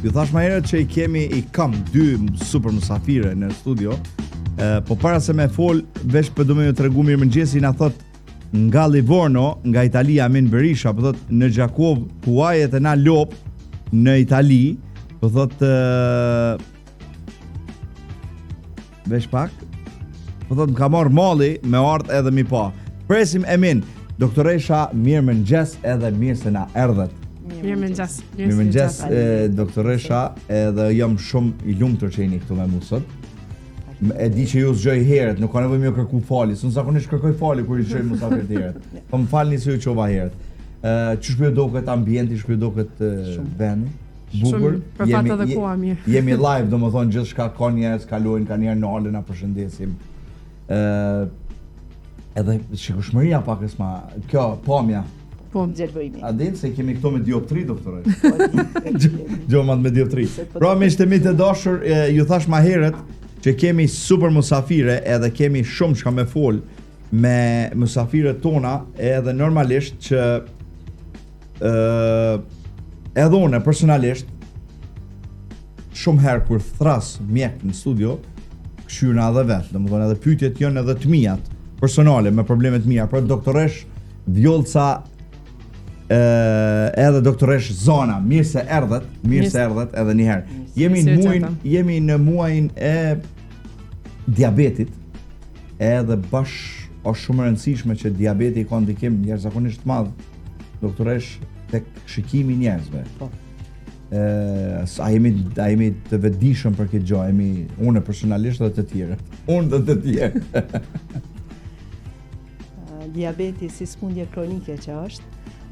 Ju thash më herët që i kam 2 super musafire në studio. Po para se me fol, veç për du me ju të regu mirë mëngjesi, na thot nga Livorno, nga Italia, Amin Berisha, po thot në Gjakov, kuajet e na lop në Itali, po thot veç pak, po thot më ka marrë malli me ardh edhe mi pa. Presim Emin, doktoresha, mirë mëngjes edhe mirë se na erdhet. Mirë mëngjes. Mirë mëngjes, doktoresha, edhe jam shumë i lumtur që jeni këtu me mua sot. E di që ju zgjoj herët, nuk ka nevojë më kërku falje. Unë zakonisht kërkoj falje kur i çoj musafir të herët. Po më falni se ju çova herët. Çu shpjegoj duket ambienti, shpjegoj duket vendi. Bukur. Për fat edhe koha mirë. Jemi live, domethënë gjithçka ka njerëz, kalojnë, kanë njerë nalën, na përshëndesim. Edhe shikueshmëria pak s'ma, kjo pamja. Po, gjelbërimi. A din se kemi këto me dioptri, doktore? Gjomat me dioptri. Pra miqtë mi të dashur, ju thash më herët që kemi super musafire edhe kemi shumë çka me fol me musafirët tona, edhe normalisht që edhe unë personalisht shumë herë kur thras mjek në studio, këshyna edhe vetë, domethënë edhe pyetjet janë edhe të mijat personale me probleme të mia, por doktoresh Vjollca edhe doktoresh Zona, mirë se erdhet edhe një herë. Jemi në muajin e diabetit, edhe është shumë e rëndësishme që diabeti ka ndikim jashtëzakonisht madh, doktoresh, tek shikimi i njerëzve. A jemi të vetëdijshëm për këtë gjë, unë personalisht dhe të tjerë. Unë dhe të tjerë. Diabeti si smundje kronike që është,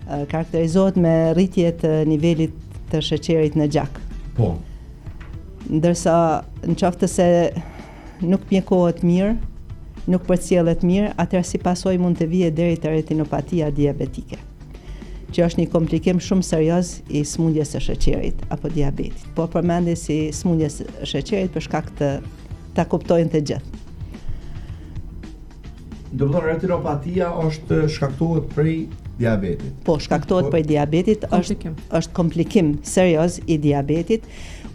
karakterizohet me rritje të nivelit të sheqerit në gjak. Po. Ndërsa në qoftë se nuk mjekohet mirë, nuk përcjellet mirë, atëherë si pasojë mund të vijë deri te retinopatia diabetike, që është një komplikim shumë serioz i smundjes së sheqerit apo diabetit. Po përmendej si smundje së sheqerit për shkak të ta kuptojnë të gjithë. Do të thonë retinopatia është shkaktohet prej diabetit. Po, shkaktohet prej diabetit, është komplikim serioz i diabetit,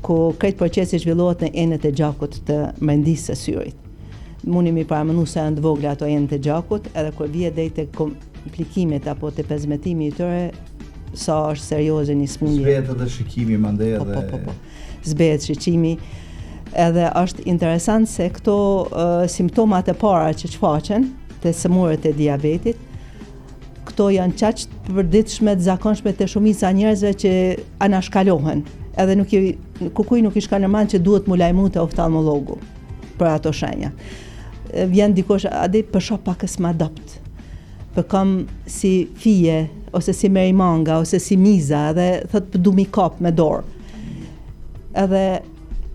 ku këtë procesi zhvillohet në enet e gjakut të mendisë së syrit. Mundi mi paramendu se janë të vogla ato enet e gjakut, edhe kur vije deri te komplikimet apo te pezmetimi i tyre, sa është serioze një smundje. Zbehet edhe shikimi mandej edhe. Po. Zbehet shikimi. Edhe është interesant se këto simptomat e para që shfaqen të sëmurët e diabetit, këto janë qaq të përditshme të zakonshme të shumica njerëzve që anashkalohen. Edhe kukuj nuk i shka nërman që duhet mu lajmu të oftalmologu për ato shenja. Vjen dikosh, adi përsho pakës më adopt. Për kam si fije, ose si merimanga, ose si miza, edhe thot për du mi kap me dorë. Edhe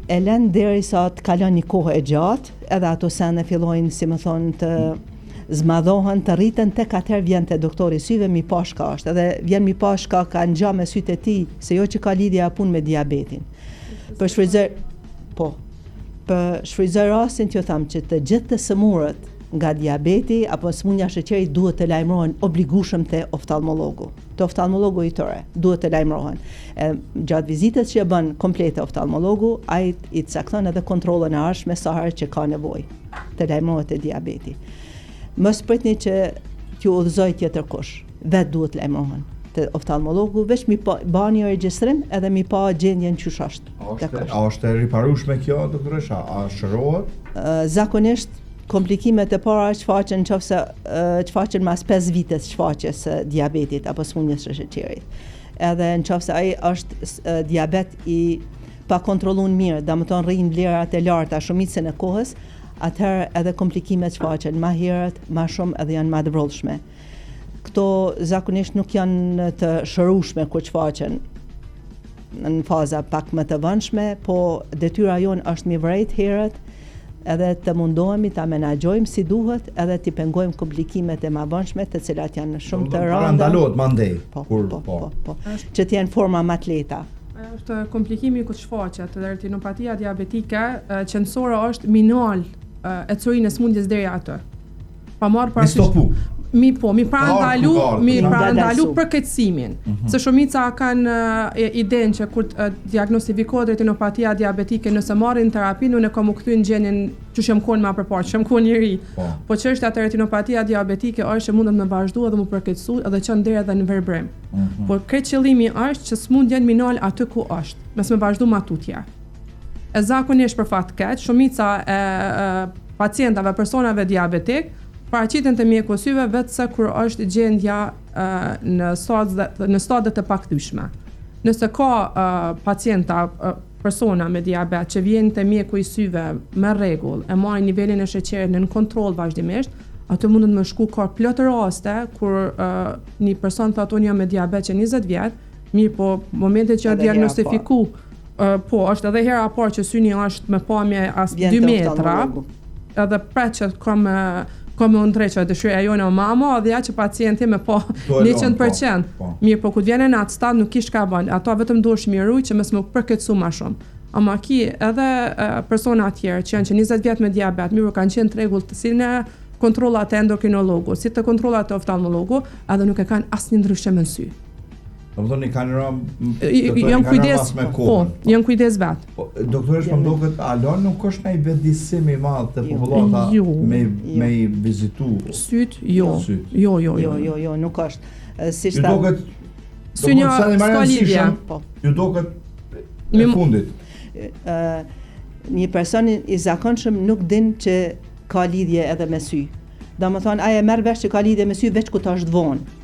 e len deri sa të kalon një kohë e gjatë, edhe ato sene fillojnë, si më thonë, të zmadhohen, të rriten, tek atëherë vjen te doktori i syve mi pa shka është, edhe vjen mi pa shka ka ngja me sytë e tij, se jo që ka lidhje apo me diabetin. Për shfrytëzoj rastin që tham që të gjithë të sëmurët nga diabeti apo smundja e sheqerit duhet të lajmërohen obligueshëm te oftalmologu. Te oftalmologu i tyre duhet të lajmërohen. Gjatë vizitës që e bën komplete oftalmologu, ai i cakton edhe kontrollën e ardhshme sa herë që ka nevojë të lajmërohet te diabeti. Mos pritni që t'ju udhëzoj tjetër kush, vetë duhet lajmërohen te oftalmologu, veç mi bani regjistrim edhe mi pa gjendjen qysh është. A është e riparueshme kjo, doktoresha? A shërohet? Zakonisht komplikimet e para shfaqen shfaqen mas 5 vites shfaqjes së diabetit apo smundjes së sheqerit. Edhe nëse ai është diabet i pa kontrolluar mirë, domethënë rrin vlerat e larta shumicën e kohës, atëherë edhe komplikimet shfaqen më herët, më shumë edhe janë më të vrodhshme. Këto zakonisht nuk janë të shërueshme kur shfaqen në faza pak më të vonshme, po detyra jonë është mi vërejt herët, edhe të mundohemi ta menaxhojmë si duhet, edhe t'i pengojmë komplikimet e mëvonshme, të cilat janë shumë të rënda. Ndalohet mandej. Po. Që të jenë forma më të lehta. Është komplikimi ku shfaqet, retinopatia diabetike, qendrore është minal e curinë e smundjes deri atë. Pa marrë parasysh. mi parandalu përkeqësimin. Se shumica kanë idenë që kur diagnostikohet retinopatia diabetike, nëse marrin terapi, unë kam u kthy në gjendjen që jam kon më përpara, që jam kon i ri. Po çështja e retinopatia diabetike është që mundet me vazhdu edhe më përkeqësu edhe çon deri edhe në verbrim. Por krejt qëllimi është që s'mundjen minol aty ku është, mes me vazhdu ma tutje. E zakonisht për fat keq, shumica e pacientave, personave diabetik paraqiten te mjeku i syve vetëse kur është gjendja në stadet e pakthyeshme. Nëse ka pacienta, persona me diabet që vjen te mjeku i syve me rregull, e marrin nivelin e sheqerit në kontroll vazhdimisht, atë mundet me shku ka plot raste kur një person thotë unë jam me diabet që 20 vjet, mirë po momentet që diagnostifiku po është edhe hera parë që syni është me pamje as 2 metra, edhe pret që kam unë treqa dëshirë jone o mama, edhe ja që pacienti me po 100%. Mirë, po ku t'vjene në atë stad nuk kish ka bënë, ato vetëm duhesh miru që mes më përkeqësu ma shumë. Ama ki edhe persona tjerë që janë që 20 vjet me diabet, mirë kanë qenë t'rregull të si në kontrollat e endokrinologu, si të kontrollat e oftalmologu, edhe nuk e kanë asnjë ndryshim në sy. Do të thonë janë kujdes me kohën. Po, janë kujdes vet. Doktoresh, më duket alon nuk është ndaj vetëdijsim i madh te popullata me vizitu syt, jo, nuk është. Si ju duket synia s'ka lidhje. Ju duket në fundit. Një person i zakonshëm nuk din që ka lidhje edhe me sy. Domethënë ai e merr vesh që ka lidhje me sy veç kur është vonë.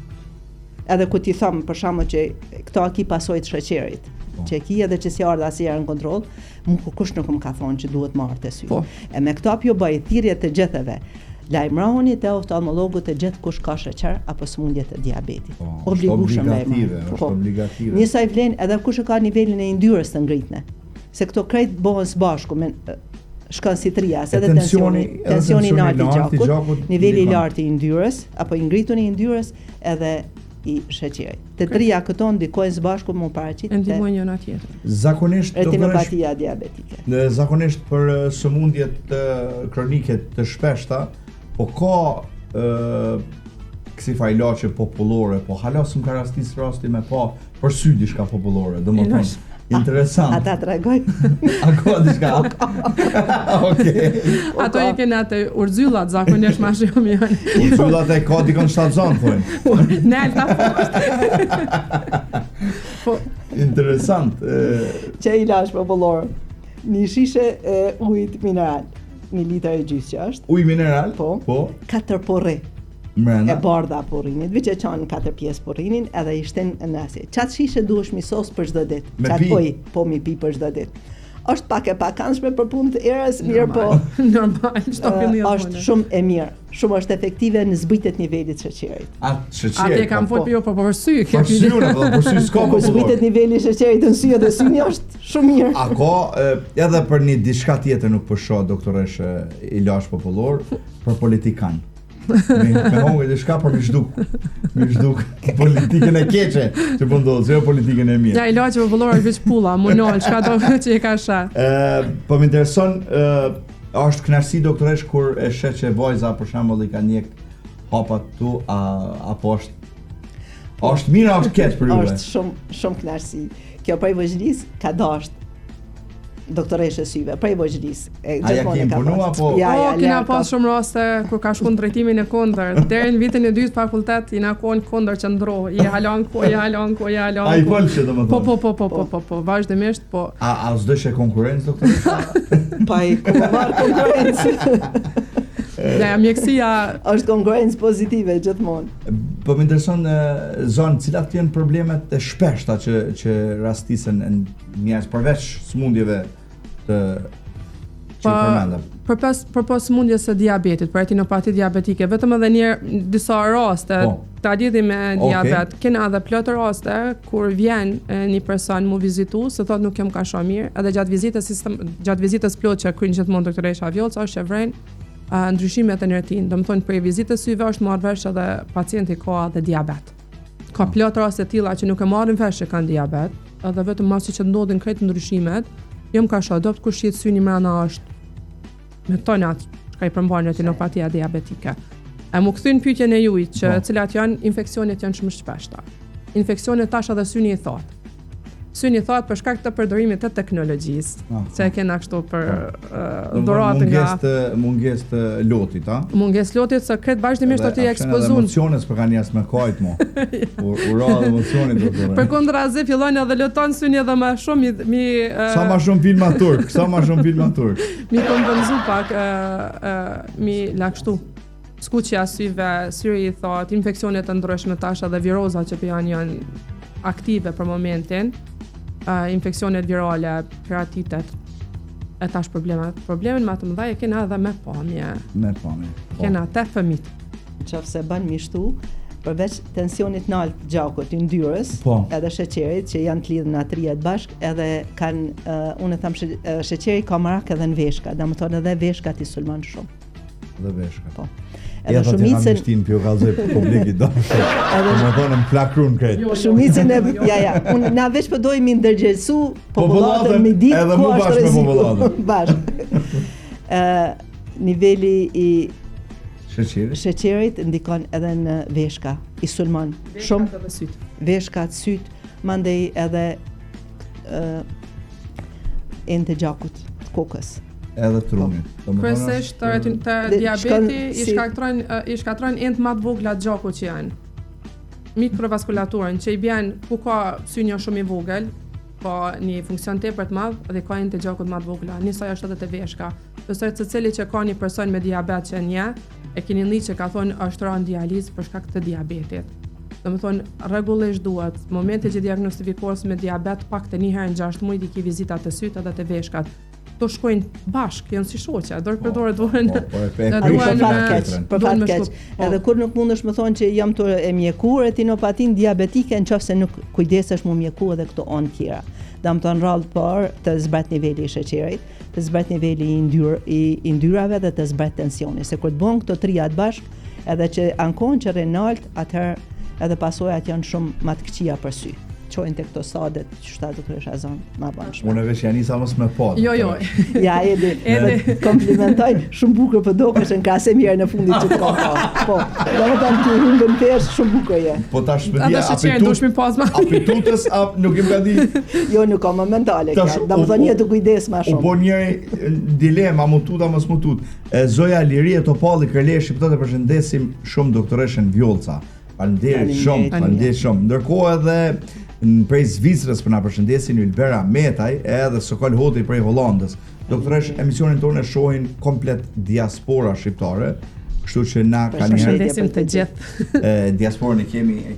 Edhe ku ti thom për shkakun që këto ki pasojë të sheqerit, që ki edhe që si ardha asnjëherë në kontroll, kush nuk më ka thonë që duhet marrë te sy. E me këto ju bëj thirrje të gjithëve. Lajmëroni te oftalmologu të gjithë kush ka sheqer apo sëmundje të diabetit. Obligueshëm obligative. Njësoj vlen edhe kush e ka nivelin e yndyrës të ngritne. Se këto krejt bëhen së bashku me shkon si trias, edhe tensioni i lartë i gjakut, niveli i lartë i yndyrës apo i ngritur i yndyrës edhe i sheqerit. Të trija këto ndikojnë së bashku më paraqit e ndihmojnë njëra tjetrën. Zakonisht retinopatia diabetike. Zakonisht për sëmundjet kronike të shpeshta, po ka kësi ilaçe popullore, po hala s'm ka rasti me pa për sy diçka popullore, domethënë interesant. Ata tregoj. A ka diçka? Okej. Ato i kanë atë urzyllat zakonisht më shumë janë. Urzyllat e ka dikon shtatzon thonë. Ne alta po. Interesant. Çe ilaç popullor. Një shishe ujit mineral, 1 litër e gjysë që është. Ujë mineral? Po. 4 porri. Mrena. E bardha porrinit, veç e çan 4 pjesë porrinin edhe i shten në asje. Çat shishe duhesh mi sos për çdo ditë. Çat po mi pi për çdo ditë. Është pak e pakëndshme për punë të erës, mirë po. Normal, çdo këndë. Është shumë e mirë. Shumë është efektive në zbritjet nivelit të sheqerit. Atë kam folur po për sy, për sy, për sy s'ka po zbritet niveli i sheqerit në sy dhe syni është shumë mirë. A ka edhe për një diçka tjetër nuk po shoh doktoresh ilaç popullor për politikan. Me hongë dhe shka për mi shduk politikën e keqe që po ndodhë, jo politikën e mirë. Ja, ilaçe popullore është veç pulla, monol, çka do që e ka sha. Po më intereson, është kënaqësi doktoresh kur e sheh që vajza për shembull i ka njek hapat tu, apo është mirë apo është keq për ju? Është shumë kënaqësi. Kjo prej vëzhgis ka dashur doktoreshe syve, prej vëzhgis. A ja ke imponua po? Kena pas shumë raste kur ka shkuar drejtimin e kundërt. Deri në vitin e 2 fakultet i na kon kundër qendro. I halon ko. Ai volçë domethënë. Po, vazhdimisht po. A s'dëshë konkurrencë doktoresha? Pa i konkurrencë. Ja, mjekësia është konkurrencë pozitive gjithmonë. Po më intereson zonë, cilat janë problemet e shpeshta që rastisen në njerëz përveç sëmundjeve të që përmendëm. Përpos sëmundjes së diabetit, për retinopati diabetike, vetëm edhe një disa raste ta lidhi me diabet. Kena edhe plot raste kur vjen një person mu vizitu, se thotë nuk jam ka shumë mirë, edhe gjatë vizitës plot që kryen gjithmonë doktoresha Vjollca është e vren ndryshimet e retinë. Do të thonë për vizitës syve është marrë vesh edhe pacienti ka edhe diabet. Ka plot raste të tilla që nuk e marrin vesh që kanë diabet, edhe vetëm masi që ndodhin krejt ndryshimet, jam ka shoh adopt kur shihet syni mrena është me tonat ka i përmban retinopatia diabetike. E mu kthyn pyetjen e juaj që cilat janë infeksionet janë shumë shpeshta. Infeksionet tash edhe syni i thotë. Syni thot për shkak të përdorimit të teknologjisë, se e kena kështu për dhuratë nga mungesë të lotit, a? Mungesë lotit se kret vazhdimisht të ekspozuar. Emocionet për kanë jasë me kajt mo. Ura dhe emocionit do të. Përkundrazi fillojnë edhe luton syni edhe më shumë sa më shumë filma turk, mi kompenzu pak mi lakshtu. Skuqja syve, syri i thot, infeksionet të ndryshme tash edhe viroza që janë aktive për momentin. Infeksionet virale, keratitet, e tash problemin më të mëdha e kena edhe me pamje. Kena te fëmijët. Nëse bën mishtu, përveç tensionit nalt të gjakut, të yndyrës, edhe sheqerit që janë të lidhur natrijet bashk, edhe kanë unë them sheqeri ka marak edhe në veshka, domethënë edhe veshkat i sulmon shumë. Dhe veshka. Po. Edhe shumicën shtin pjo kallzoj publiki dashur. Edhe më thonë më flakrun krejt. Shumicën unë na veç po dojmë ndërgjegjësu popullatën me ditë edhe më bashkë me popullatën. Bashkë. Niveli i sheqerit ndikon edhe në veshka, i sulmon shumë veshkat, syt, mandej edhe ende gjakut, kokës. Edhe trunit. Kryesisht të diabeti i shkatron ent më të vogla të gjakut që janë. Mikrovaskulaturen që i bjen ku ka synja shumë i vogël, po një funksion tepër të madh dhe ka ent të gjakut më të vogla. Njësoj është edhe te veshka. Besoj se secili që ka një person me diabet që një, e keni një që ka thonë është rënë dializë për shkak të diabetit. Domethënë rregullisht duhet momenti që diagnostikohesh me diabet pak të një herë në 6 muaj i ki vizita të syt edhe të veshkat. To shkojnë bashkë, janë si shoqja, dorë për dorë duhen. Për fat keq. Edhe kur nuk mundesh më thonë që jam të e mjekur retinopatin diabetike nëse nuk kujdesesh më mjeku edhe këto anë tjera. Domethënë rrallë por të zbret niveli i sheqerit, të zbret niveli i yndyrave dhe të zbret tensioni. Se kur të bën këto trijat bashkë, edhe që ankon që renalt, atëherë edhe pasojat janë shumë më të këqija për sy. Qojnë të këto sadet që shtatë të kërësha zonë ma banë shme. Unë e vesh janë isa mos me pod. Jo. Ja, edhe komplimentojnë shumë bukur për do kështë në krasë e mirë në fundit që të ka. Po, do më tanë të hungën pesh, shumë bukur je. Po ta shpëdia apitutës, nuk im ka di. Jo, nuk ka më mentale kja, da më thonë një të kujdes ma shumë. U po njëri dilema, mutut a mos mutut. Zoja Lirie Topalli Kërleshi, pëtë të përshëndesim shumë doktoreshën Vjolca. Faleminderit shumë. Ndërkohë edhe prej Zvicrës për na përshëndesin Ylbera Metaj edhe Sokol Hoti prej Hollandës. Doktoresh, emisionin tonë e shohin komplet diaspora shqiptare, kështu që na ka një përshëndesim të gjithë. Diasporën e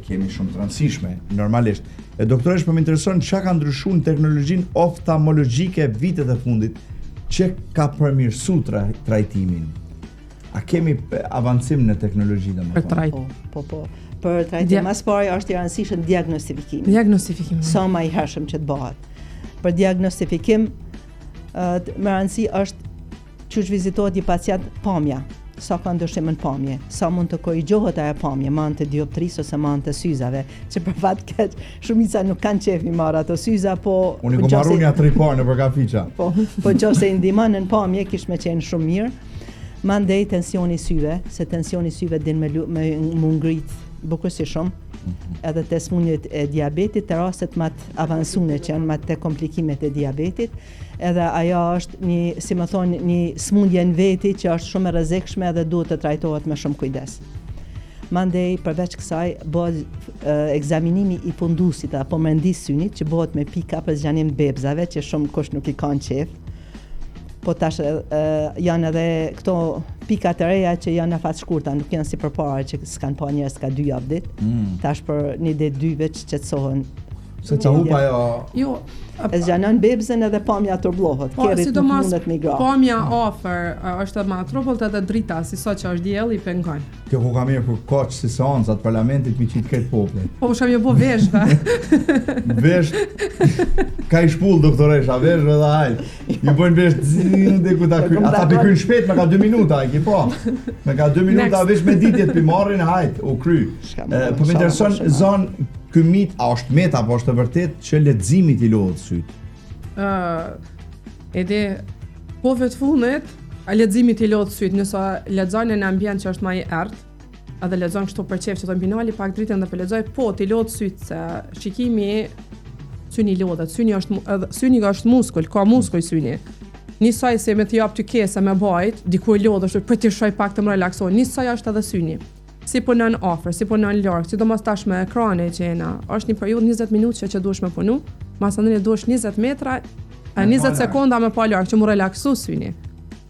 kemi shumë të rëndësishme, normalisht. Doktoresh, po më intereson çka ka ndryshuar në teknologjinë oftalmologjike vitet e fundit që ka përmirësuar trajtimin. A kemi avancim në teknologji domethënë? Po. Për trajtim mas pari është i rëndësishëm diagnostifikimi. Sa më i hershëm që të bëhet. Për diagnostifikim më rëndësi është çuç vizitohet një pacient pamja, sa ka ndryshim në pamje, sa mund të korrigjohet ajo pamje, me anë të dioptrisë ose me anë të syzave, që për fat keq shumica nuk kanë qef i marr ato syza, po unë kam marrë një 3 parë nëpër kafiça. Po nëse i ndihmon në pamje kish më qenë shumë mirë. Mandej tensioni syve, se tensioni syve din me ngrit bukësi shumë, edhe të smundjet e diabetit, të rastet më të avansuar që janë më të komplikimet e diabetit, edhe ajo është një smundje në veti që është shumë e rrezikshme dhe duhet të trajtohet me shumë kujdes. Mandej përveç kësaj bëhet ekzaminimi i fundusit apo mendis synit që bëhet me pika për zgjanim bebzave që shumë kush nuk i kanë qef. Po tash janë edhe këto pikat e reja që janë afat shkurta, nuk janë si përpara që s'kan pa njerëz ka 2 javë ditë. Tash për një ditë 2 veç qetësohen. Se ca hupa ajo. Jo, e zgjanon bebzën edhe pamja turbullohet. Kerrit nuk mundet me gra. Pamja afër është më trupull edhe drita, si sa që është dielli pengon. Kjo ku ka mirë për koç si seancat parlamentit mi qit këtë popullit. Po shkam jo po veshve. Vesh. Ka i shpull doktoresha, vesh edhe hajt. Ju bën vesh diku ta kry. Ata bëjnë shpejt, me ka 2 minuta, e ke po. Me ka 2 minuta vesh me ditjet pi marrin hajt, u kry. Po më intereson zonë ky mit a është met apo është vërtet që leximi i lodh syt? Edhe po vetë fundit, a leximi i lodh syt, nëse lexon në ambient që është më i errët, edhe lexon kështu për çef që thonë binali pak dritën dhe po lexoj, po ti lodh syt se shikimi syni lodhet, syni është muskull, ka muskull syni. Nisaj se me të jap ty kesa me bajt, dikur lodhesh për të shoj pak të më relakson. Nisaj është edhe syni. Si punon afër, si punon larg, sidomos tash me ekrane që jena. Është një periudhë 20 minutë që duhesh me punu, masanën duhesh 20 metra, 20 sekonda me pa larg që mu relaksu syni.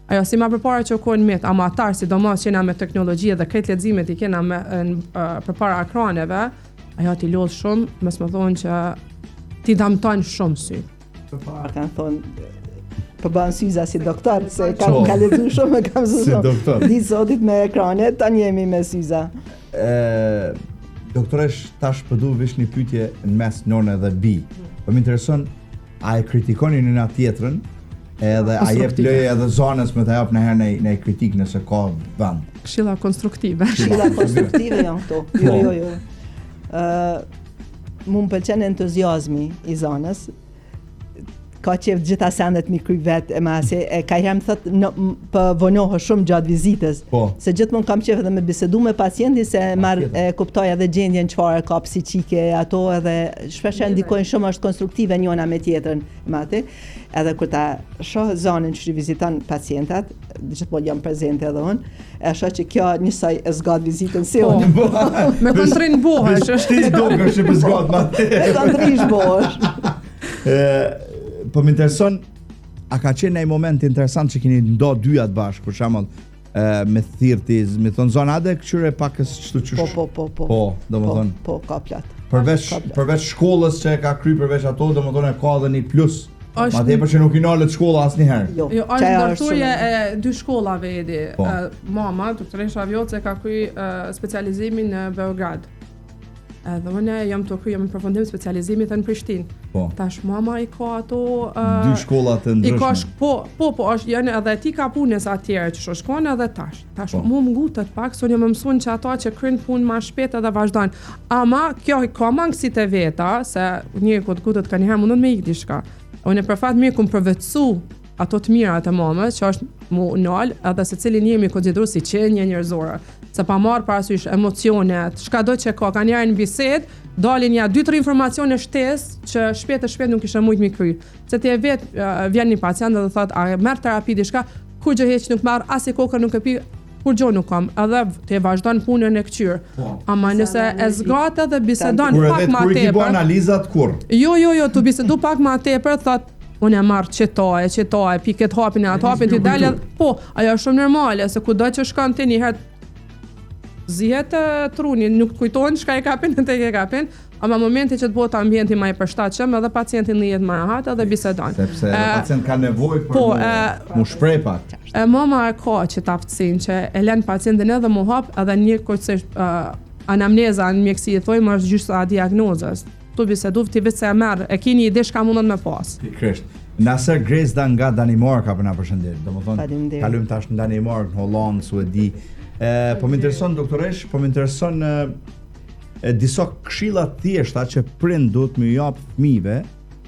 Ajo si ma përpara që kohën met, amatar, sidomos që jena me teknologji dhe këtë leximet I kena me përpara ekraneve, ajo ti lodh shumë, mes më thonë që ti damton shumë sy. Kanë thonë po bën syza si doktor, se kam lexuar shumë, kam zgjuar. Si doktor. Di zotit me ekrane, tani jemi me syza. Doktoresh, tash përdu vish një pyetje në mes none dhe bi. Po më intereson, a e kritikoni në nga tjetrën, edhe a jep leje edhe zonës me të jap në herë në kritik nëse ka vend. Këshilla konstruktive. Këshilla konstruktive janë këto. Jo. Mu më pëlqen entuziazmi I zonës. Ka qef gjitha sendet mi kryj vetë e masi, ka herë më thëtë për vonohë shumë gjatë vizitës. Se gjithmonë kam qef edhe me bisedu me pacienti se kuptoj edhe gjendjen qfarë ka psiqike ato edhe shpeshe ndikojnë shumë është konstruktive njona me tjetërn. Edhe kur ta shoh zonën që viziton pacientat, gjithmonë jam prezente edhe unë, e shoh që kjo njësoj e zgat vizitën si unë. Me kontrin bohesh. Ti dukesh që zgat ma te. Me kontrish bohesh. Po më intereson, a ka qenë një moment interesant që keni ndo dyat bashkë, për shembull, me thirrtiz, me thon zona ade këtyre pakës çtu çush. Po, domethënë. Po, ka plot. Përveç shkollës që ka kry përveç ato, domethënë ka edhe një plus. Ma tepër që nuk I nalet shkolla asnjëherë. Jo, është ndërthurje e dy shkollave edi. Mama, doktoresha Vjoce ka kry specializimin në Beograd. Edhe unë jam të kryem në përfundim specializimit në Prishtinë. Tash mama I ka ato dy shkolla të ndryshme. Po, është janë edhe ti ka punës atjere që shkon edhe tash. Tash mu më ngutet pak, sonja më mësun që ato që krynë punë ma shpet edhe vazhdojnë. Ama kjo ka mangësit e veta, se një këtë gutet ka njëherë mundon me ikë dishka. Unë për fat mirë kum përvetësu ato të mirat e mamës, që është mu nalë, edhe se cilin jemi konsideru si qenje njerëzore. Se pa marrë parasysh emocionet, shkado që ka njerë në bised, dalin ja 2-3 informacione shtesë që shpejt nuk ishe mujt mi kry. Se ti e vetë vjen një pacient dhe thot, a merr terapi diçka, kur gjë heq nuk marr, as I kokën nuk e pi, kur gjë nuk kam, edhe ti vazhdon punën e këqyr. Ama nëse e zgatë dhe bisedon pak ma tepër. Kur e ki bo analizat kur? Jo, tu bisedu pak ma tepër, thot, unë e marrë qetoje, pi këtë hapin e atë hapin t'i dalë, po, ajo është shumë normale, se kudo që shkon ti njëherë zihet truni, nuk kujtojnë shka e kapin e tek e kapin, ama momenti që të bëhet ambienti ma I përshtatshëm edhe pacientin lihet më rahat edhe bisedon. Sepse pacient ka nevojë për mu shpreh pak. Mama e ka që ta aftësinë që e lën pacientin edhe mu hap edhe një kujtësisht anamneza në mjeksi I thojmë është gjysa diagnozës. Tu bisedu ti vetë se e merr, e keni ide çka mundon me pas. Pikërisht. Nasser Grezda nga Danimarka po na përshëndet. Domethënë kalojm tash në Danimark, në Holland, Suedi. Po më intereson doktoresh, po më intereson disa këshilla thjeshta që prind duhet më jap fëmijëve,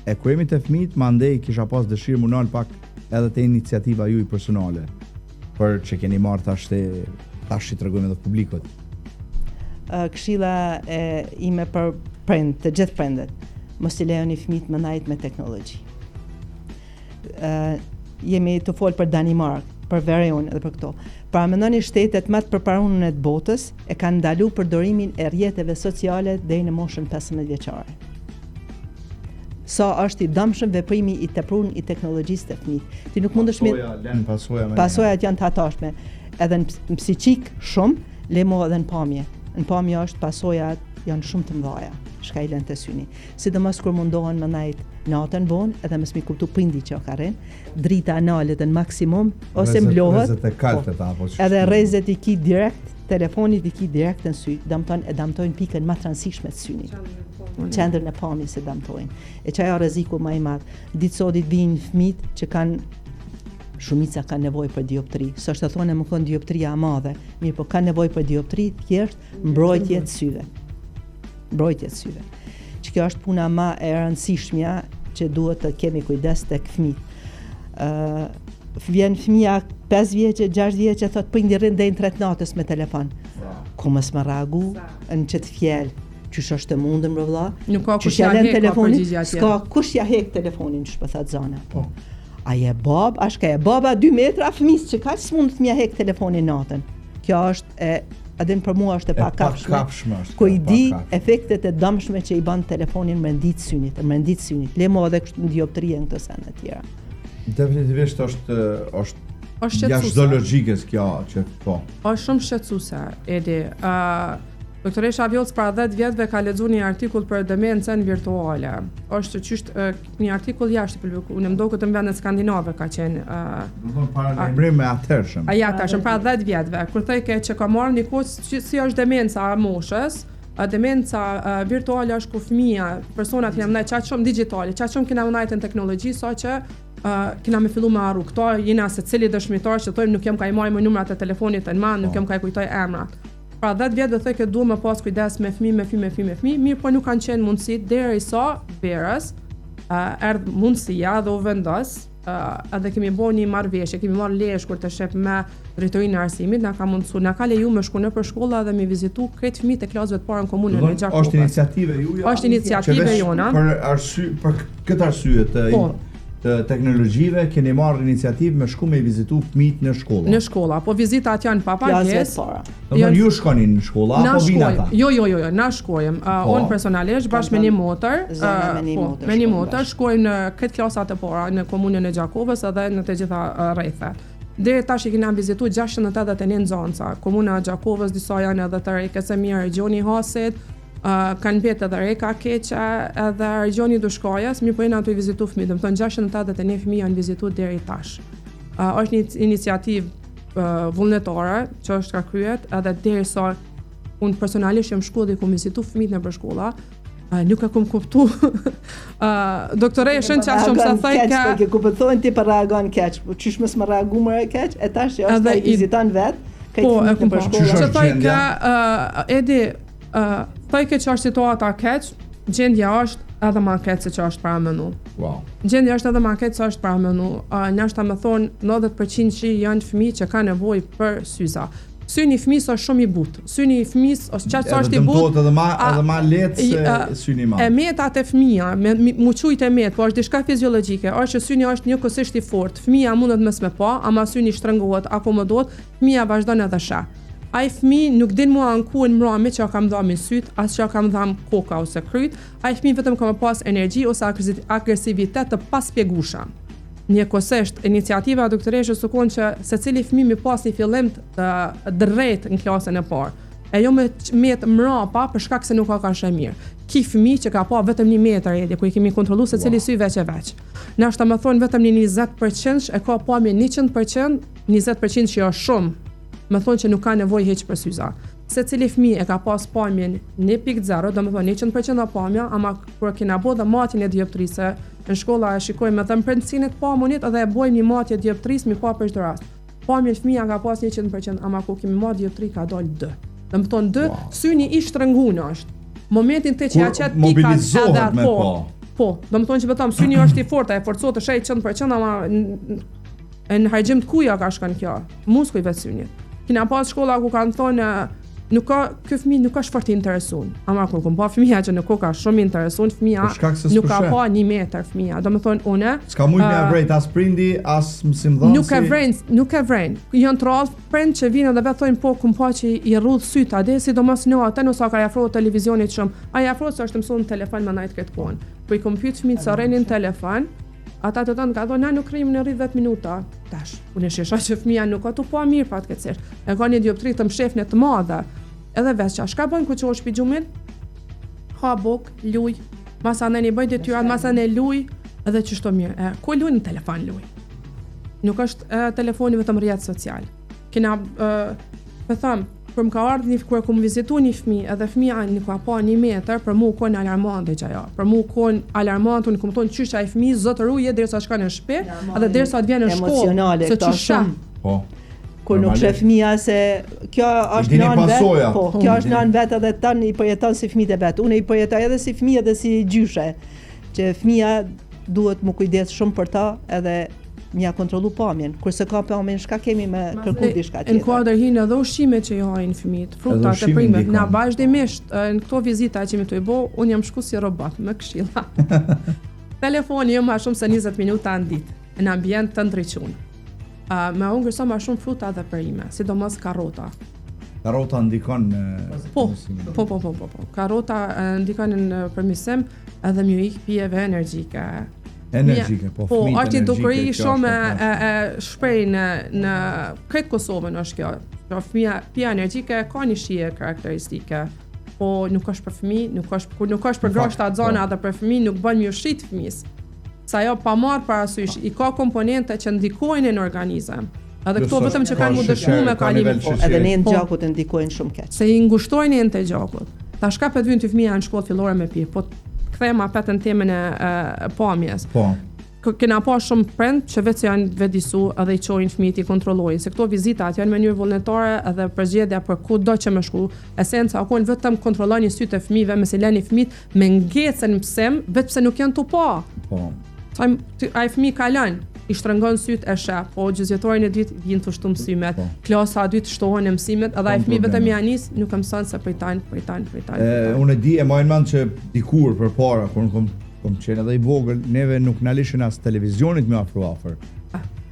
e kur jemi te fëmijët, mandej kisha pas dëshirë më nal pak edhe te iniciativa juaj personale, për që keni marrë tash I tregojmë edhe publikut. Këshilla ime për prind, të gjithë prindet, mos I lejoni fëmijët më ndajt me teknologji. Jemi të folë për Danimark, për Verion edhe për këto. Pra mendoni shtetet më të përparunën e botës e kanë ndalu përdorimin e rrjeteve sociale deri në moshën 15 vjeçare. Sa është I dëmshëm veprimi I tepruar I teknologjisë të fëmijët. Ti nuk mundesh me pasojat janë të hatashme, edhe në psiqik shumë, lemo edhe në pamje. Në pamje është pasojat janë shumë të mëdha, shka I lën të syni. Sidomos kur mundohen më najt natën vonë, edhe mos mi kuptu prindi që ka rën, drita analet në maksimum ose mblohet. Edhe rrezet I ki direkt, telefonit I ki direkt në sy, damtojnë pikën më të rëndësishme të synit. Qendrën e pamjes se damtojnë. E çaja rreziku më I madh. Ditë sotit vijnë fëmijët që shumica kanë nevojë për dioptri. S'është të thonë më kon dioptria e madhe, mirë po kanë nevojë për dioptri thjesht mbrojtje të syve. Që kjo është puna më e rëndësishmja që duhet të kemi kujdes tek fëmijët. Vjen fëmija 5 vjeçë, 6 vjeçë thot prindi rrin deri në 3 natës me telefon. ku mos më reagu në çet fjalë. Qysh është e mundëm vëlla? Nuk ka kush ja hek telefonin. S'ka kush ja hek telefonin, ç'po that zona. Po. A je bab, a shka e baba 2 metra fëmis që ka që s'mund të mja hek telefonin natën. Kjo është adin për mua është e pakapshme. Ku i di efektet e dëmshme që i ban telefonin mrendit synit. Le mo edhe kështë dioptrie në këtë sene tjera. Definitivisht është jashtë logjikës kjo që po. Është shumë shqetësuese, Edi. Doktoresha Vjoc para 10 vjetëve ka lexuar një artikull për demencën virtuale. Është një artikull jashtë publikuar, më duket në vendet skandinave ka qenë. Do të thonë para lajmërim me atëhershëm. Atëhershëm para 10 vjetëve, kur thoj që ka marrë një kohë si është demenca e moshës, demenca virtuale është ku fëmia, personat janë ndaj çaq shumë digjitale, çaq shumë kena ndaj teknologji saqë kena me fillu me arru. Këto jena secili dëshmitar që thojmë nuk jam ka i marrë numrat e telefonit të mand, nuk jam ka i kujtoj emrat. Pra 10 vjetë dhe thë këtë duhet me pas kujdes me fëmi, mirë po nuk kanë qenë mundësit, derisa verës, erdhë mundësia dhe u vendos, edhe kemi bo një marrëveshje, kemi marrë lesh kur të shep me drejtorinë e arsimit, na ka mundësu, na ka leju me shku në për shkolla dhe me vizitu këtë fëmijët e klasëve të parë në komunën e Gjakovës. Është iniciative juja? Është iniciative jona. Për këtë arsye të teknologjive keni marrë iniciativë me shku me vizitu fëmijët në shkolla. Në shkolla, po vizitat janë pa pagesë. Ju shkonin në shkolla apo vin ata? Jo, na shkojmë. Unë personalisht bashkë me një motor, me një motor shkojmë në këtë klasat e para në komunën e Gjakovës edhe në të gjitha rrethet. Deri tash i kena vizitu 689 nxënësa. Komuna e Gjakovës, disa janë edhe të Rekës e Mirë, regjoni Hasit, kanë betë edhe Reka Keqa edhe regjoni Dushkajës, mirë po jena ato i vizitu fëmijë, dëmë thonë 689 fëmijë janë vizitu deri tash. Është një iniciativë vullnetare që është ka kryet edhe derisa unë personalisht jam shku dhe ku vizitu fëmijët në për shkolla, nuk e kom kuptu. Doktoreshën që ashtë sa thaj ka... Ku pëthojnë ti për reagon keq, qysh mës më reagu më keq, e tash që është i vizitan vetë, po, e kom po. Që thaj ka, Edi, thaj ke që është situata keq, gjendja është edhe ma keq se që është para menu. Wow. Gjendja është edhe ma keq se është para menu. Nashta me thonë 90% që janë fëmijë që ka nevojë për syza. Syni i fëmijës është shumë i butë. Syni i fëmijës është çfarë është i butë. Edhe ma lehtë se syni i madh. Emetat e fëmija, mu qujt emet, po është diçka fiziologjike, është që syni është njëkohësisht i fortë. Fëmija mundet mos me pa, ama syni shtrëngohet, akomodohet, fëmija vazhdon edhe sheh. Ai fëmijë nuk din mua ankuën mbrëmje që kam dhënë me syt, as që kam dhënë koka ose kryt. Ai fëmijë vetëm ka pas energji ose agresivitet të paspjegueshëm. Njëkohësisht iniciativa e doktoreshës sukon që secili fëmijë mi pas një fillim të drejtë në klasën e parë. E jo me mrapa për shkak se nuk ka shë mirë. Ki fëmijë që ka pa vetëm 1 metër edhje, ku i kemi kontrollu secili sy veç e veç. Nashta më thonë vetëm një 20% e ka pa me 100%, 20% që është shumë. Më thonë që nuk ka nevojë hiç për syza. Secili fëmijë e ka pas pamjen 1.0, do më thonë 100% pamja, ama kur kena bo dhe matjen e dioptrisë, në shkolla e shikojmë edhe mbrëmsinë të pamunit edhe e bojmë një matje dioptrisë mi pa për çdo rast. Pamjen fëmia ka pas 100%, ama ku kemi marrë dioptri ka dal 2. Do më thonë 2, syni i shtrëngun është. Momentin te që ja qet pika edhe po, do më thonë që vetëm syni është i fortë, e forcohet të shej 100%, ama në harxhim të kuja ka shkon kjo, muskujve të synit. Kina pas shkolla ku kanë thonë ky fëmijë nuk është fort i interesuar. Ama kur kom pa fëmija që nuk ka shumë interesuar, fëmia nuk ka pa 1 metër fëmia. Do të thonë unë, s'ka mujt me vrejt as prindi, as mësimdhënësi. Nuk e vren. Janë troll prind që vinë dhe vetë thonë po kum pa që i rrudh syt a dhe sidomos në atë nëse ka afro televizionit shumë. Ai afro se është mësuar në telefon më najt këtë kohën. Po i kompyt fëmijët sa rrenin telefon. Ata të tonë ka thonë, na nuk rrim në rrit 10 minuta. Tash, unë shesha që fëmija nuk ka tu pa mirë fatkeqësisht. E ka një dioptri të mshefne të madhe. Edhe veç qa, shka bëjnë ku që është pi gjumit? Ha buk, luj, masa në një bëjt detyrat, masa në luj, edhe që shto mirë. Ku luj në telefon luj? Nuk është telefoni vetëm rrjet social. Kena, për thëmë, kur më ka ardhë kur ku më vizitu një fëmi, edhe fëmija një ka pa 1 metër, për mu konë alarmante që ajo. Për mu konë alarmante, unë këmë tonë qysha i fëmi, zotëruje, derisa shka në shpe, edhe derisa të vjenë në shkollë, se qysha. Kur nuk shë fëmija se kjo është nën vetë, po, kjo është nën vetë edhe tanë i përjeton si fëmijët e vetë. Unë i përjetoj edhe si fëmijë edhe si gjyshe, që fëmija duhet më kujdes shumë për ta, edhe mja kontrollu pamjen. Kurse ka pamjen, shka kemi me kërku diçka tjetër. Në kuadër hinë edhe ushqimet që i hajnë fëmijët, frutat e primet. Na vazhdimisht në këto vizita që mi të i bo, unë jam shku si robot me këshilla. Telefoni jo ma shumë se 20 minuta në ditë, në ambient të ndryqun. Me unë gërso ma shumë fruta dhe prime, sidomos karrota. Karrota ndikon në Po. Karrota ndikon në përmirësim edhe më ik pijeve energjike. Po është dukuri shumë e shprej në këtë Kosovën është kjo. Pija energjike ka një shije karakteristike, po nuk është për fëmijë, kur nuk është për grashta zona edhe për fëmijë, nuk bën mirë shit fëmijës. Sa ajo pa marrë parasysh, i ka komponente që ndikojnë në organizëm. Edhe këto vetëm që kanë mu dëshmu me kalimin. Edhe në enë gjakut ndikojnë shumë keq. Se i ngushtojnë enë të gjakut. Ta shka për të vynë të fëmija në shkollë fillore me pi, po kthejmë apet në temën e pamjes. Kena pa shumë prend që vetë janë vedisu edhe i qojnë fëmijët i kontrollojnë, se këto vizitat janë mënyrë vullnetare edhe përgjedhja për ku do që me shku. Esenca akon vetëm kontrolloni sytë e fëmijëve, me se leni fëmijët me ngecën psem, vetë pse nuk janë të pa. Ai fëmijë kalon, i shtrëngon sytë e sheh, po gjyqëtorin e dytë vjen të shtu mësimet, klasa e dytë shtohen në mësimet, edhe ai fëmijë vetëm ja nis, nuk e mëson se prej tan. Unë e di e mojnë mend që dikur përpara kur kom qenë edhe i vogël, neve nuk na lishin as televizionit më afër.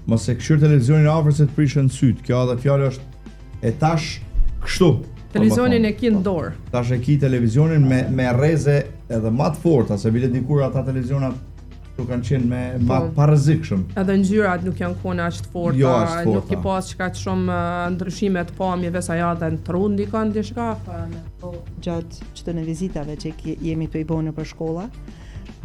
Mos e këshir televizionin afër se të prishën syt. Kjo edhe fjalë është e tash kështu. Televizionin e ki në dorë. Tash e ki televizionin me rreze edhe më të forta, se bile dikur ata televizionat tu kanë qenë me më parrezikshëm. Edhe ngjyrat nuk janë kona aq të forta, nuk i pas çka të shumë ndryshime të pamjeve sa ja dhe në trun ndikon diçka. Gjatë çdo në vizitave që jemi të i bënë për shkolla,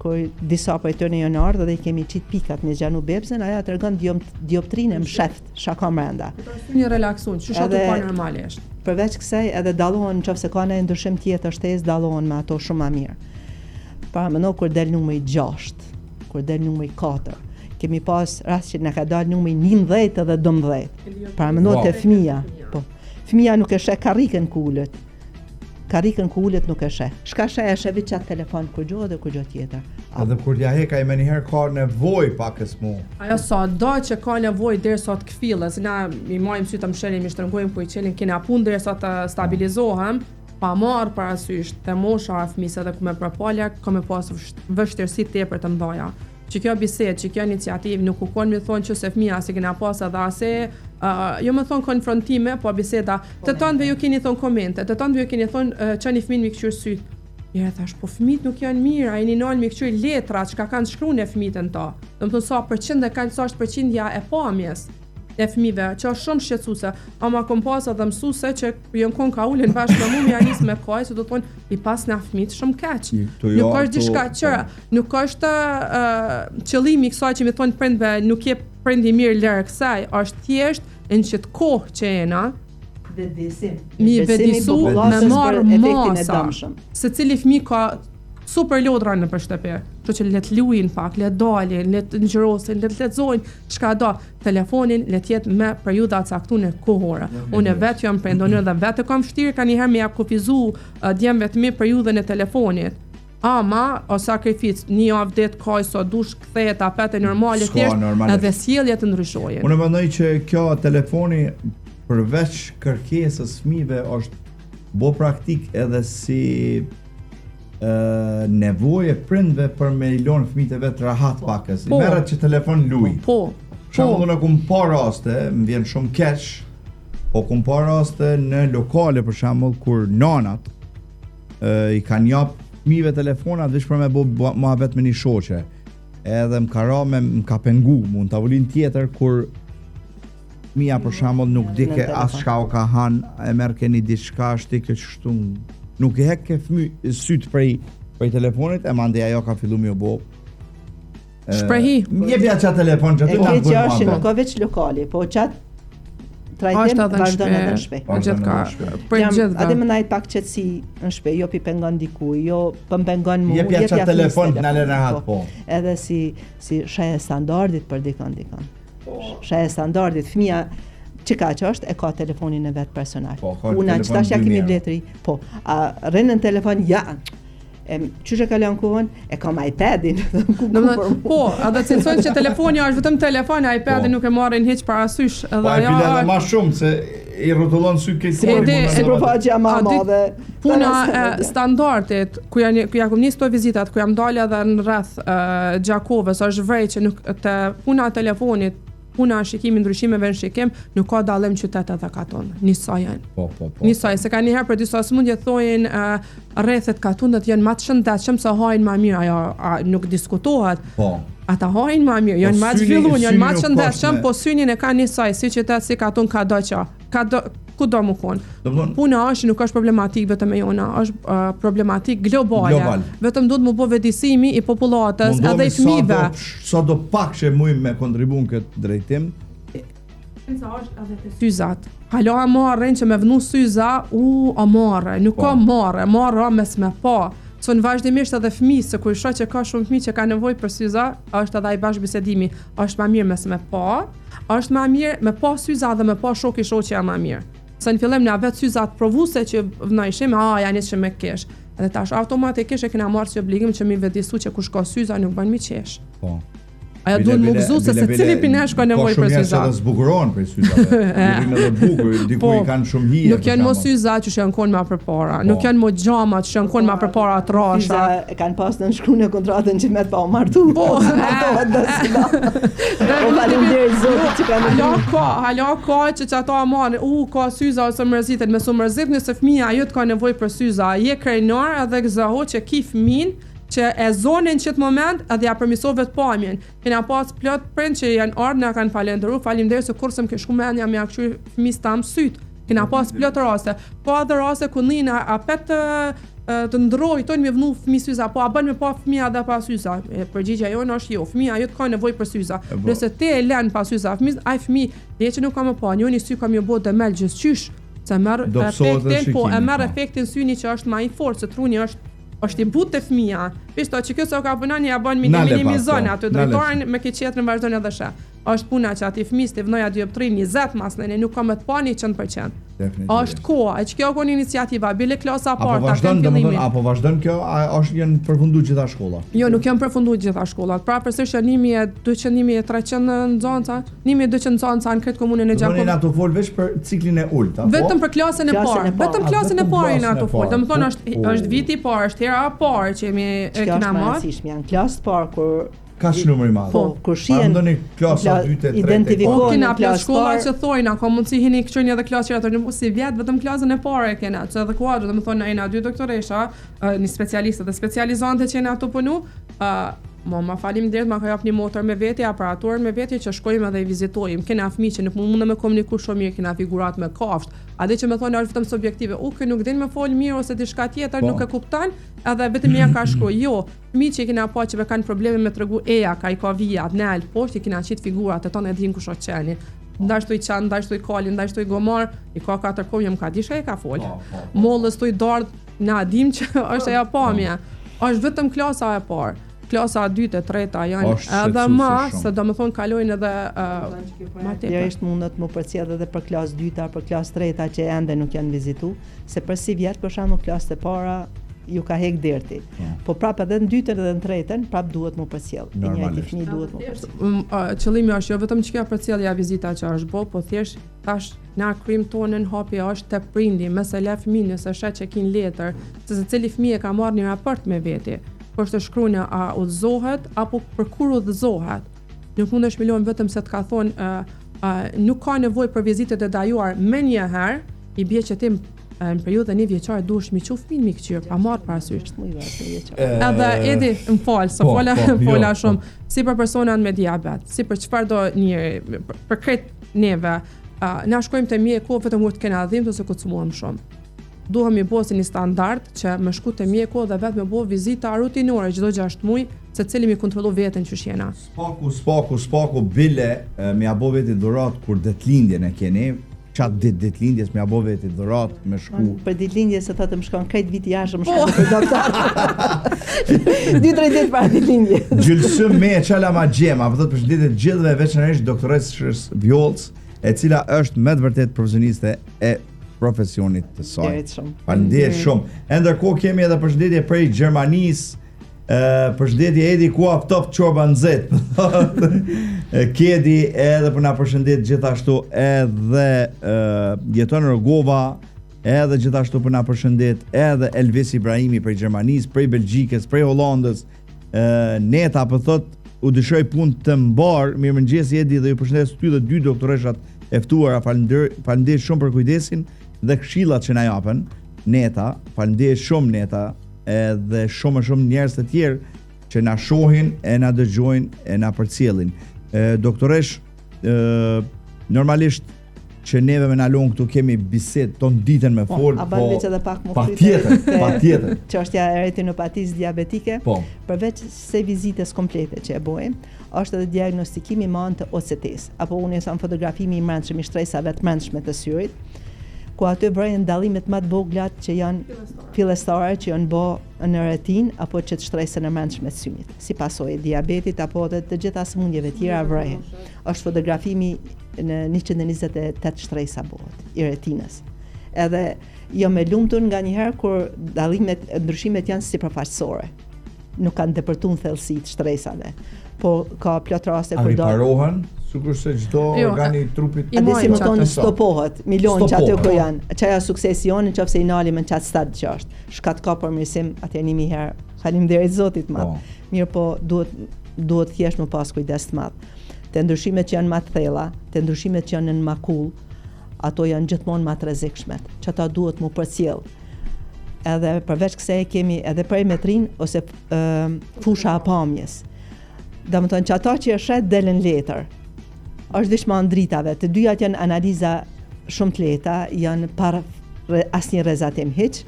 kur disa prej tyre janë ardhur dhe i kemi qit pikat me xhanu bebzen, ajo tregon dioptrinë msheft, shaka brenda. Një relaksun, që shoku pa normalisht. Përveç kësaj edhe dallohen nëse ka ndonjë ndryshim tjetër shtesë, dallohen me ato shumë më mirë. Para mëno kur del numri 6, kur del numri 4. Kemi pas rast që na ka dalë numri 11 edhe 12. Para mëno te fëmia. Po. Fëmia nuk e sheh karrikën ku ulet. Karrikën ku ulet nuk e sheh. Shka sheh e sheh vetë atë telefon kur gjë dhe kur gjë tjetër. Edhe kur t'ja heka i më njëherë ka nevojë pak më. Ajo sa do që ka nevojë derisa të kfillës, na i marrim sy të mshelim, i shtrëngojmë ku i çelin kena punë derisa të stabilizohem, pa marr parasysh te mosha e fëmisë edhe ku me përpala ka me pas vështirësi tepër të mëdha. Që kjo bisedë, që kjo iniciativë nuk u kon më thonë që se fëmia si kena pas edhe ase jo më thon konfrontime, po biseda. Të tanëve ju keni thon komente, të tanëve ju keni thon çani fëmin mi kqyr syt. Ja thash, po fëmijët nuk janë mirë, ai jeni nal mi kqyr letra, çka kanë shkruar fëmijët në to. Domethënë sa përqind e kanë sa është përqindja e pamjes e fëmijëve, që është shumë shqetësuese. Ama kom pas edhe mësuese që janë kon ka ulën bashkë me mua, janis me kohë, se do thonë i pas na fëmijët shumë keq. Nuk është diçka që nuk është qëllimi i kësaj që më thon prindve nuk je prindi mirë lërë kësaj, është thjesht në çet kohë që jena mi vedisu me marë masa, se cili fëmijë ka super lodra në shtëpi, kështu që le të luajnë pak, le të dalin, le të ngjyrosin, le të lexojnë çka do. Telefonin le të jetë me periudha të caktuar kohore. Unë vetë jam prindonjë dhe vetë kam vështirë kanjëherë me ja kufizu djemve të mi periudhën e telefonit. Ama o sakrificë, një javë ditë kaj so dush kthehet apete normale thjesht edhe sjellja të ndryshojnë. Unë mendoj që kjo telefoni përveç kërkesës fëmijëve është bo praktik edhe si nevojë prindve për me i lënë fëmijët e vet rahat pakës. I merret që telefon luj. Unë kum pa raste, më vjen shumë keq, po kum pa raste në lokale për shembull kur nanat i kanë jap fëmijëve telefonat vetëm për me bë mohabet me një shoqe. Edhe më ka pengu në tavolinë tjetër kur fëmia për shembull nuk di ke as çka u ka han, e merr keni diçka shtikë kështu. Nuk e hek ke syt prej telefonit, e mandej ajo ka fillu mi u bo. Shprehi. Jepi atë telefon që aty na bën. Kjo nuk ka veç lokali, po çat trajtim vazhdon edhe në shtëpi. Gjithë ka. Për gjithë. Atë më ndaj pak qetësi në shtëpi, jo pi pengon diku, jo po pengon mua. Jepi atë telefon na lën rahat po. Edhe si sheh standardit për dikon. Sheh standardit fëmia që ka që është, e ka telefonin e vetë personal. Una që tash ja kemi bletëri, po, rënë në telefon, ja, Qyshe kalon kohën, e kam iPad-in. Po, edhe cilësojnë që telefoni është vetëm telefon, iPad-in nuk e marrin hiç parasysh. Po e bile edhe ma shumë, se i rrotullon sy këtë kori. Si propagja ma madhe. Puna e standardit, ku ja kom nis këto vizitat, ku jam dalë edhe në rreth Gjakovës, është vrej që nuk të puna e telefonit, puna e shikimit ndryshimeve në shikim nuk ka dallim qytet edhe katon. Njësoj janë. Po. Njësoj, se ka njëherë për disa smundje thojnë rrethet katunët janë më të shëndetshëm se hajnë më mirë, ajo nuk diskutohet. Po. Ata hajnë më mirë, janë më të zhvilluar, janë më të shëndetshëm, po synin e ka njësoj, si qytet si katun ka do që. Ku do më konë. Puna është nuk është problematik vetëm e jona, është problematik globale. Vetëm duhet më bo vedisimi i popullatës edhe i fëmijëve. Sa do pak që mujmë me kontribuën këtë drejtim. Sa është edhe të syzat. Halo a marrin që me vënu syza, a marrë, nuk ka marrë mes me pa. Son vazhdimisht edhe fëmijë, se kur shoh që ka shumë fëmijë që ka nevojë për syza, është edhe ai bashkëbisedimi, është më mirë mes me pa, është më mirë me pa syza dhe me pa shoqi shoqja më mirë. Se në fillim na vet syzat provuese që vënojshim, janë që me kesh. Edhe tash automatikisht e kena marrë si obligim që mi vedisu që kush ka syza nuk bën mi qesh. Po. Aja duhet më gëzu se cili pinesh ka nevojë për syza. Po shumë njerëz zbukurohen për syzave. Nuk edhe bukur, diku i kanë shumë hije. Nuk janë mo syza që janë kon më përpara. Nuk janë mo xhama që janë kon më përpara trasha. Syza e kanë pas në shkruan e kontratën që me të pa martu. Po, martohet dasila. Po faleminderit Zotit që kanë. Hala ka që ato marrin, ka syza ose mërziten, me su mërzit nëse fëmia ajo ka nevojë për syza. Je krenar edhe gëzohu që ki fëmin që e zonin qëtë moment edhe ja përmisove të pamjen. Kena pas plot prind që janë ardhur na kanë falenderuar, faleminderit se kurse më ke shku mendja me aktyr fëmis tam syt. Kena pas plot raste. Po edhe raste ku nina apet të ndroj tonë me vënu fëmi syza, po a bën me pa fëmia dhe pa syza. Përgjigjja jonë është jo, fëmia ajo ka nevojë për syza. Nëse ti e lën pa syza fëmis, ai fëmijë dhe që nuk ka më pa, njëri sy ka më bë demel gjithçysh. Se merr efektin, po e merr efektin syni që është më i fortë, se truni është i butë të fëmija. Pishto që kjo se o ka punani ja bën minimizone aty drejtorin me këtë qetrën vazhdojnë edhe shë. Është puna që ati fëmis të vënoja dioptrin 20 masneni nuk ka me të pani 100%. Është koha, e që kjo ka një iniciativa, bile klasa parta, Apo vazhdon kjo, është janë përfundu gjitha shkolla? Jo, nuk janë përfundu gjitha shkollat. Pra përsërisht 1200-1300 nxënësa, 1200 nxënësa në këtë komunën e Gjakovës. Do në ato fol veç për ciklin e ulët, apo? Vetëm për klasën e parë. Vetëm klasën e parë në ato fol. Domethënë është viti i parë, është hera e parë që jemi kena marrë. Janë klasë të parë kur ka numër i madh. Po, kur shihen klasa 2 e 3. Identifikohen në klasë shkolla që thojnë, ka mundsi hini këçoni edhe klasë tjetër, nuk si vjet, vetëm klasën e parë e kena. Që edhe kuadro, domethënë ai na dy doktoresha, një specialistë dhe specializante që janë ato punu, ma faleminderit, ma ka jap një motor me veti, aparaturën me veti që shkojmë edhe i vizitojmë. Kena fëmijë që nuk mundem me komuniku shumë mirë, kena figurat me kafshë. A dhe që me thonë është vetëm subjektive, kë nuk din me fol mirë ose diçka tjetër, nuk e kupton, edhe vetëm ja ka shkruaj. Jo, fëmijë që kena pa që kanë probleme me tregu ka i ka vijat, nel, poshtë i kena qit figurat e tonë e din kush o qeni. Ndashtu i qanë, ndashtu i kalin, ndashtu i gomar, i ka 4 kohë, jam ka disha e ka fol. Mollës tu i dardh, na dim që është ajo pamje. Është vetëm klasa e parë. Klasa 2-3 janë edhe më, se do më thonë kalojnë edhe ma tepër. Djerisht mundet më përcjell edhe për klasë 2, për klasë 3 që ende nuk janë vizitu, se për si vjetë për shembull klasë e para ju ka hek derti. Po prapë edhe në 2 dhe në 3 prapë duhet më përcjell. I njëjti fëmijë duhet më përcjell. Qëllimi është jo vetëm që kjo përcjellja vizita që është bë, po thjesht tash na krim tonën hapi është te prindi, mesela fëmijë se shet që kin letër, se secili fëmijë ka marrë një raport me veti. Për të shkruajnë a udhëzohet apo për kur udhëzohet. Nuk mundesh me lojmë vetëm se të ka thonë nuk ka nevojë për vizitet e dajuar më një herë, i bie që ti në periudhën e vjeçare duhesh mi quf fëmijë mi kqyr, pa marr parasysh. Edhe edi, më fal, se fola shumë. Si për personat me diabet, si për çfarë do njëri, për këtë neve, na shkojmë te mjeku vetëm kur të kena dhimbje ose kocmuam shumë. Duhem i bosi një standard që me shku të mjeku dhe vetë me bo vizita rutinore çdo 6 muaj, se cili mi kontrollu veten që shjena. Spaku, bile me abo veti dhurat kur detlindjen e keni, qatë detlindjes me abo veti dhurat me shku. Për detlindje se thotë më shkon krejt viti jashtë më shkon për doktor. 2-3 ditë para detlindje. Gjylsëm me e qala ma gjema, për thotë përshëndetje gjithëve veçanërisht doktoresës Vjollc, e cila është me të vërtet profesioniste e profesionit të saj. Faleminderit shumë. E ndërkohë kemi edhe përshëndetje prej Gjermanisë. Përshëndetje Edi Kuaf Top Çorba Nxet. Kedi edhe për na përshëndet gjithashtu edhe jeton në Rogova, edhe gjithashtu për na përshëndet edhe Elvis Ibrahimi prej Gjermanisë, prej Belgjikës, prej Hollandës. Neta po thot u dëshiroj punë të mbar. Mirëmëngjes Edi dhe ju përshëndes ty dhe dy doktoreshat e ftuara. Faleminderit shumë për kujdesin dhe këshillat që na japën. Neta, faleminderit shumë Neta. Edhe shumë njerëz të tjerë që na shohin, e na dëgjojnë, e na përcjellin. Doktoresh, normalisht që neve me na lon këtu kemi bisedë ton ditën me fol, patjetër. Çështja e retinopatisë diabetike, përveç se vizitës komplete që e bëjmë, është edhe diagnostikimi me anë të OCT-s, apo unë e tham fotografimi i brendshëm i shtresave të brendshme të syrit, ku aty bëhen dallimet më të vogla që janë fillestare që janë bë në retinë apo që të shtresën e brendshme të synit, si pasojë diabetit apo të gjitha sëmundjeve tjera vrehen. Është fotografimi në 128 shtresa bëhet i retinës. Edhe jo me lumtur nganjëherë kur dallimet, ndryshimet janë sipërfaqësore. Nuk kanë depërtuar thellësi të shtresave. Po ka plot raste kur do riparohen, sikurse çdo organi i trupit si më thonë stopohet, milion që aty ku janë. Çaja suksesi jonë nëse i nalim në çat stad që është. Shkat ka përmirësim atë një herë. Faleminderit Zotit madh. Mirë po duhet thjesht më pas kujdes të madh. Te ndryshimet që janë më të thella, te ndryshimet që janë në makull, ato janë gjithmonë më të rrezikshme. Çata duhet më përcjell. Edhe përveç kësaj kemi edhe perimetrin ose fusha e pamjes. Domethënë që ato që e shet delen letër. Është dishma ndritave, të dyjat janë analiza shumë të lehta, janë para asnjë rrezatim hiç,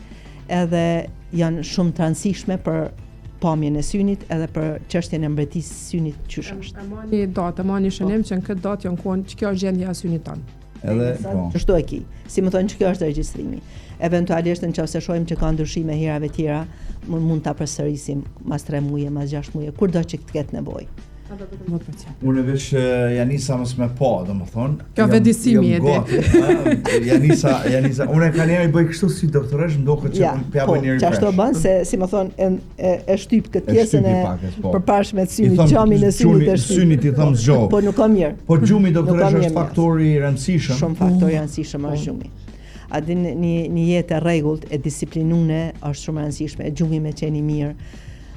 edhe janë shumë të rëndësishme për pamjen e synit edhe për çështjen e mbretësisë së synit qysh është. Mani shënim që në këtë datë janë kohën që kjo është gjendja e synit tonë. Edhe çdo e ki. Si më thonë që kjo është regjistrimi. Eventualisht nëse shohim që ka ndryshime herave tjera, mund ta përsërisim mas 3 muaje, mas 6 muaje, kurdo që të ketë nevojë. Unë veç Janisa mos më po, domethënë. Kjo vetëdijimi e di. Janisa, unë kanë njëri bëj kështu si doktoresh, ndoket që unë pjapoj njëri. Ja, çfarë bën se si më thon e shtyp këtë pjesën e përparshme të synit, gjamin e synit të synit i them zgjo. Po nuk ka mirë. Po gjumi doktoresh është faktori i rëndësishëm. Shumë faktor i rëndësishëm është gjumi. A din një jetë e rregullt e disiplinuar është shumë e rëndësishme, gjumi me qenë i mirë.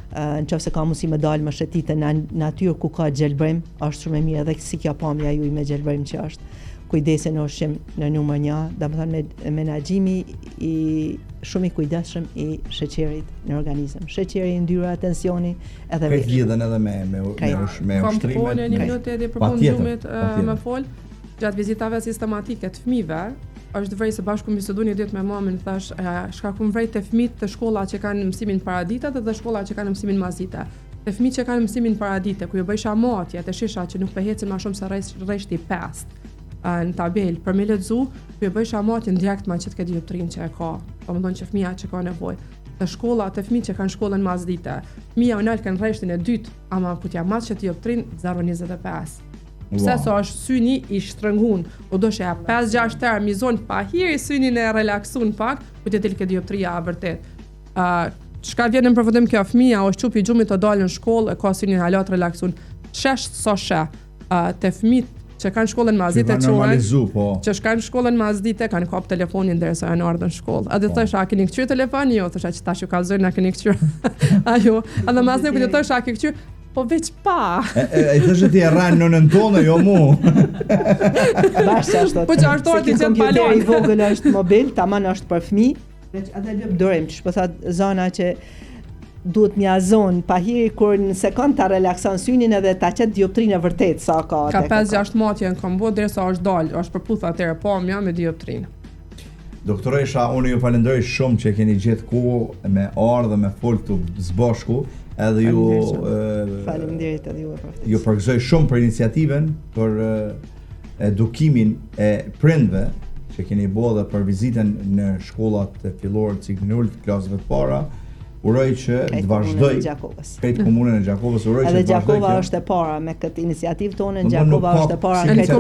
Nëse ka mundësi me dalë më shëtite në natyrë ku ka gjelbrim, është shumë e mirë edhe si kjo pamja juaj me gjelbrim që është. Kujdesi në ushqim në numër 1, domethënë menaxhimi i shumë i kujdesshëm i sheqerit në organizëm. Sheqeri, ndyra, tensioni edhe vetë. Lidhen edhe me ushtrimet. Kam folë një minutë edhe për punëzumit më fol. Gjatë vizitave sistematike të fëmijëve, është vrej se bashku mi studiu një ditë me mamën, thash, shkakun vrej të fëmijët të shkolla që kanë mësimin paradite dhe shkolla që kanë mësimin mazite. Të fëmijët që kanë mësimin paradite, ku ju bëjsha matje, të shisha që nuk pëhecin ma shumë se rreshti 5 në tabel, për me lexu, ju bëjsha matje në direkt ma që të këtë dioptrin që e ka, po më thonë që fëmija që ka nevojë. Të shkolla, të fëmijët që kanë shkollën mazite, fëmija u nalë kanë rreshtin e 2, ama putja mas që dioptrin 0.25. Pse so është syni i shtrëngun, u do shëja 5-6 terë mizon pa hiri synin e relaksun pak, ku të tilke dioptria vërtet. Çka vjen në përfundim kjo fëmija, është çupi i gjumit të dalë në shkollë, ka synin halat relaksun. Shesh so sheh të fëmijët që kanë shkollën mazite që shkanë shkollën mazite, kanë kap telefonin derisa janë ardhur në shkollë. A dhe thosha, a keni kthyer telefonin? Jo, thosha që tash ju kallzojnë na keni kthyer. Ajo, edhe mas ne kur thosha a ke kthyer, po veç pa. E thoshe ti e rran nënën tonë, jo mu. Bashkë ashtu. Po që ashtu ti që palon. I vogël është mobil, tamam është për fëmijë. Veç atë lëp dorëm, ç'po po thot zona që duhet mjazon pa hiri kur në sekond ta relakson synin edhe ta qet dioptrinë vërtet sa ka. Ka 5-6 matje në kombo derisa është dalë, është përputh atëre pamja me dioptrinë. Doktoresha, unë ju falenderoj shumë që keni gjetë kohë me ardhë dhe me fol këtu zbashku, edhe ju faleminderit edhe ju e përftesë. Ju përgëzoj shumë për iniciativen, për edukimin e prindve që keni bërë dhe për vizitën në shkollat fillore të Signul të klasëve të para. Uroj që të vazhdoj krejt komunën e Gjakovës, uroj që të vazhdoj. Edhe Gjakova është e para me këtë iniciativë tonë, Gjakova është e para në krejt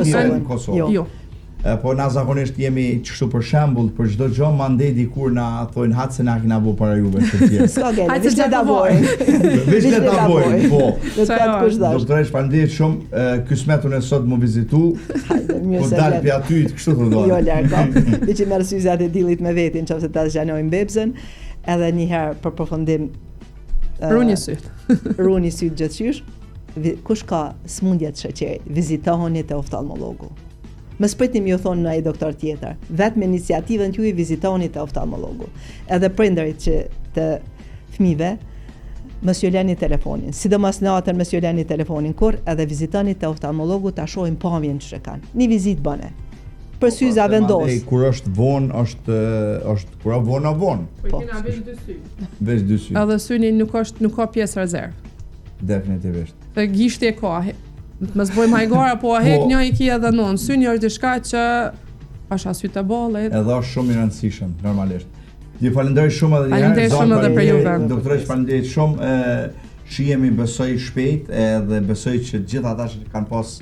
Kosovën. Jo. Po na zakonisht jemi kështu për shembull, për çdo gjë mandej dikur na thonë hatë se na kena bu para juve të tjerë. S'ka gjë, veç le ta bojmë. Veç le ta bojmë, po. Do të pat kush dash. Doktoresh, faleminderit shumë. Ky smetun e sot më vizitu. Po dal pi aty kështu të do. Jo largo. Veç merr syzat e dillit me vetin, nëse ta zgjanojmë bebzën, edhe një herë për përfundim Runi syt. Runi syt gjithçysh. Kush ka smundje të sheqerit, vizitohuni te oftalmologu. Mos pritni ju thonë ai doktor tjetër. Vetëm iniciativën tuaj vizitoni te oftalmologu. Edhe prindërit që të fëmijëve mos ju lëni telefonin. Sidomos natën mos ju lëni telefonin kur edhe vizitoni te oftalmologu ta shohin pamjen që kanë. Një vizitë bëne. Për syza vendos. Kur është vonë, është kur vonë. Po kena veç dy sy. Veç dy sy. Edhe syni nuk ka pjesë rezervë. Definitivisht. Dhe gishti e ka. Mos bëjmë hajgara, po a hek një i kia dhe non. Syni është diçka që pasha sy të bollit. Edhe është shumë i rëndësishëm normalisht. Ju falenderoj shumë edhe një herë. Faleminderit shumë edhe për juve. Doktoresh, faleminderit shumë. Shihemi besoj shpejt edhe besoj që gjithë ata që kanë pas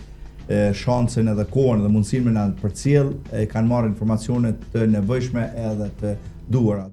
shansën edhe kohën dhe mundësinë me na përcjell kanë marrë informacione të nevojshme edhe të duhura.